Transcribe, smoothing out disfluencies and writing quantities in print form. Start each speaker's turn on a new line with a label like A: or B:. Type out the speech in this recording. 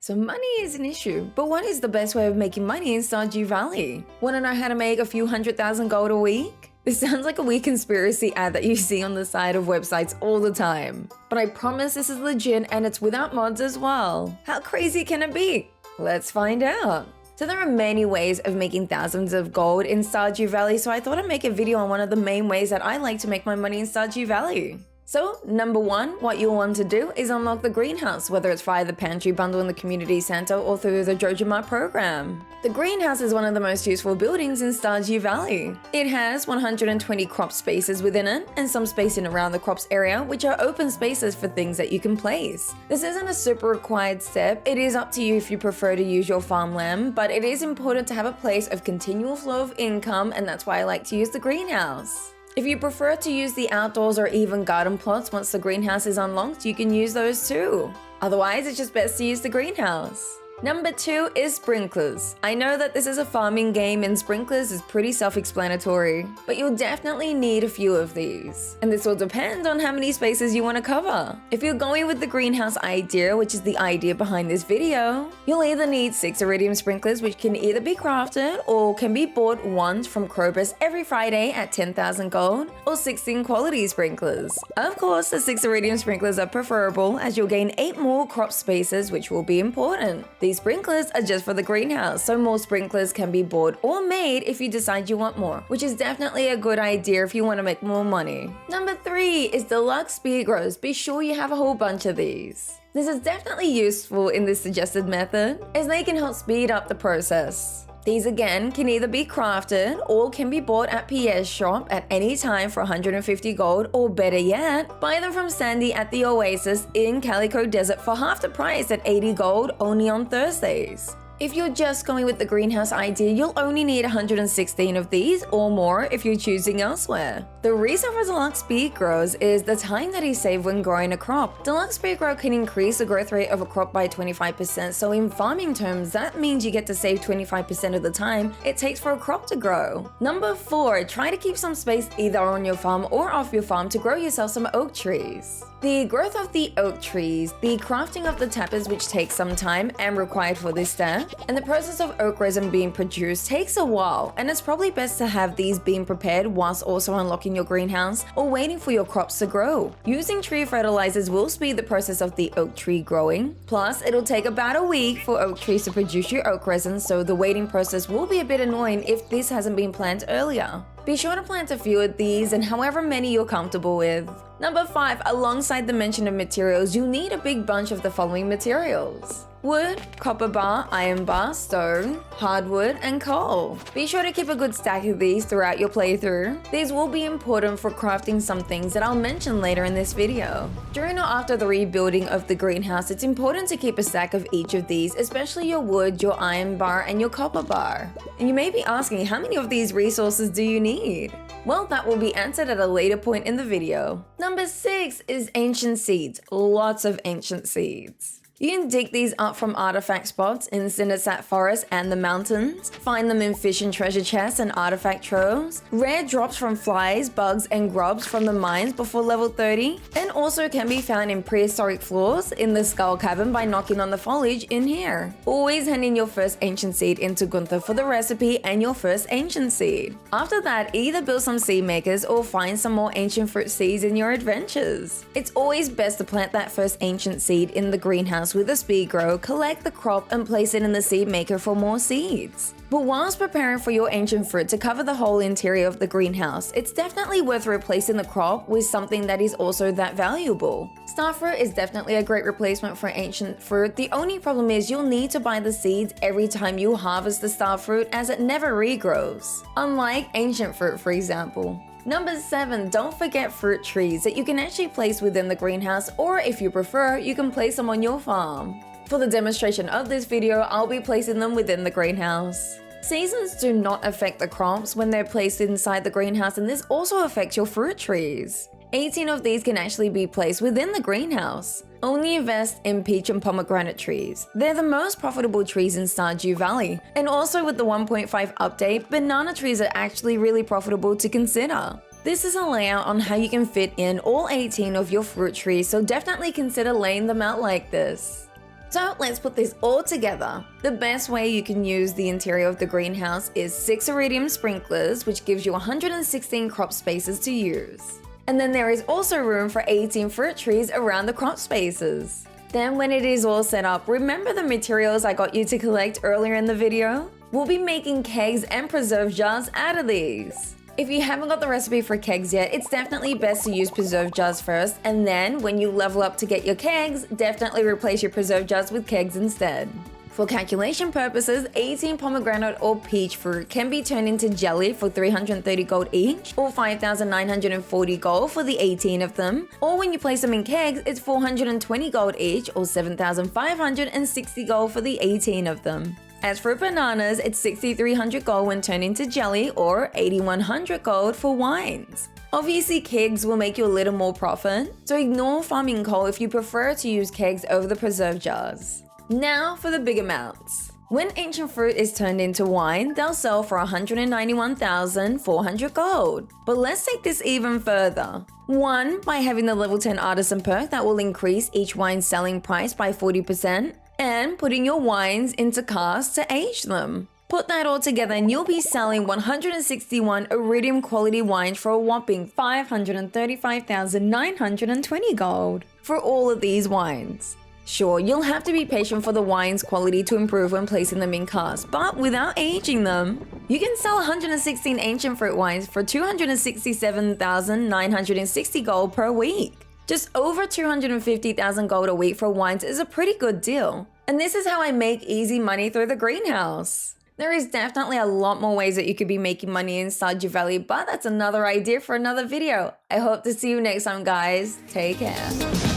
A: So money is an issue, but what is the best way of making money in Stardew Valley? Want to know how to make a few 100,000 gold a week? This sounds like a weird conspiracy ad that you see on the side of websites all the time. But I promise this is legit and it's without mods as well. How crazy can it be? Let's find out. So there are many ways of making thousands of gold in Stardew Valley, so I thought I'd make a video on one of the main ways that I like to make my money in Stardew Valley. So, number one, what you'll want to do is unlock the greenhouse, whether it's via the pantry bundle in the community center or through the Jojima program. The greenhouse is one of the most useful buildings in Stardew Valley. It has 120 crop spaces within it, and some spacing around the crops area, which are open spaces for things that you can place. This isn't a super required step, it is up to you if you prefer to use your farmland, but it is important to have a place of continual flow of income, and that's why I like to use the greenhouse. If you prefer to use the outdoors or even garden plots once the greenhouse is unlocked, you can use those too. Otherwise, it's just best to use the greenhouse. Number two is sprinklers. I know that this is a farming game and sprinklers is pretty self-explanatory, but you'll definitely need a few of these. And this will depend on how many spaces you want to cover. If you're going with the greenhouse idea, which is the idea behind this video, you'll either need 6 iridium sprinklers, which can either be crafted or can be bought once from Krobus every Friday at 10,000 gold, or 16 quality sprinklers. Of course, the 6 iridium sprinklers are preferable as you'll gain 8 more crop spaces, which will be important. These sprinklers are just for the greenhouse, so more sprinklers can be bought or made if you decide you want more, which is definitely a good idea if you want to make more money. Number 3 is deluxe Speargrows. Be sure you have a whole bunch of these. This is definitely useful in this suggested method, as they can help speed up the process. These again can either be crafted or can be bought at PS shop at any time for 150 gold, or better yet, buy them from Sandy at the Oasis in Calico Desert for half the price at 80 gold only on Thursdays. If you're just going with the greenhouse idea, you'll only need 116 of these or more if you're choosing elsewhere. The reason for Deluxe Speargrows is the time that is saved when growing a crop. Deluxe Speargrow can increase the growth rate of a crop by 25%, so in farming terms, that means you get to save 25% of the time it takes for a crop to grow. Number 4, try to keep some space either on your farm or off your farm to grow yourself some oak trees. The growth of the oak trees, the crafting of the tappers, which takes some time and required for this step, and the process of oak resin being produced takes a while, and it's probably best to have these being prepared whilst also unlocking your greenhouse or waiting for your crops to grow. Using tree fertilizers will speed the process of the oak tree growing, plus it'll take about a week for oak trees to produce your oak resin, so the waiting process will be a bit annoying if this hasn't been planned earlier. Be sure to plant a few of these and however many you're comfortable with. Number 5, alongside the mention of materials, you'll need a big bunch of the following materials: wood, copper bar, iron bar, stone, hardwood, and coal. Be sure to keep a good stack of these throughout your playthrough. These will be important for crafting some things that I'll mention later in this video. During or after the rebuilding of the greenhouse, it's important to keep a stack of each of these, especially your wood, your iron bar, and your copper bar. And you may be asking, how many of these resources do you need? Well, that will be answered at a later point in the video. Number 6 is ancient seeds. Lots of ancient seeds. You can dig these up from artifact spots in Cindersat Forest and the mountains, find them in fish and treasure chests and artifact troves, rare drops from flies, bugs, and grubs from the mines before level 30, and also can be found in prehistoric floors in the Skull Cavern by knocking on the foliage in here. Always hand in your first ancient seed into Gunther for the recipe and your first ancient seed. After that, either build some seed makers or find some more ancient fruit seeds in your adventures. It's always best to plant that first ancient seed in the greenhouse with a Speargrow, collect the crop and place it in the seed maker for more seeds. But whilst preparing for your ancient fruit to cover the whole interior of the greenhouse, it's definitely worth replacing the crop with something that is also that valuable. Starfruit is definitely a great replacement for ancient fruit. The only problem is you'll need to buy the seeds every time you harvest the starfruit, as it never regrows, unlike ancient fruit, for example. Number 7, don't forget fruit trees that you can actually place within the greenhouse, or if you prefer, you can place them on your farm. For the demonstration of this video, I'll be placing them within the greenhouse. Seasons do not affect the crops when they're placed inside the greenhouse, and this also affects your fruit trees. 18 of these can actually be placed within the greenhouse. Only invest in peach and pomegranate trees. They're the most profitable trees in Stardew Valley. And also with the 1.5 update, banana trees are actually really profitable to consider. This is a layout on how you can fit in all 18 of your fruit trees, so definitely consider laying them out like this. So let's put this all together. The best way you can use the interior of the greenhouse is 6 iridium sprinklers, which gives you 116 crop spaces to use. And then there is also room for 18 fruit trees around the crop spaces. Then when it is all set up, remember the materials I got you to collect earlier in the video? We'll be making kegs and preserve jars out of these. If you haven't got the recipe for kegs yet, it's definitely best to use preserve jars first, and then when you level up to get your kegs, definitely replace your preserve jars with kegs instead. For calculation purposes, 18 pomegranate or peach fruit can be turned into jelly for 330 gold each, or 5,940 gold for the 18 of them, or when you place them in kegs, it's 420 gold each, or 7,560 gold for the 18 of them. As for bananas, it's 6,300 gold when turned into jelly, or 8,100 gold for wines. Obviously, kegs will make you a little more profit, so ignore farming coal if you prefer to use kegs over the preserve jars. Now for the big amounts. When ancient fruit is turned into wine, they'll sell for 191,400 gold. But let's take this even further. 1. By having the level 10 artisan perk that will increase each wine's selling price by 40%, and putting your wines into casks to age them. Put that all together and you'll be selling 161 iridium quality wines for a whopping 535,920 gold for all of these wines. Sure, you'll have to be patient for the wine's quality to improve when placing them in casks, but without aging them, you can sell 116 ancient fruit wines for 267,960 gold per week. Just over 250,000 gold a week for wines is a pretty good deal. And this is how I make easy money through the greenhouse. There is definitely a lot more ways that you could be making money in Stardew Valley, but that's another idea for another video. I hope to see you next time, guys. Take care.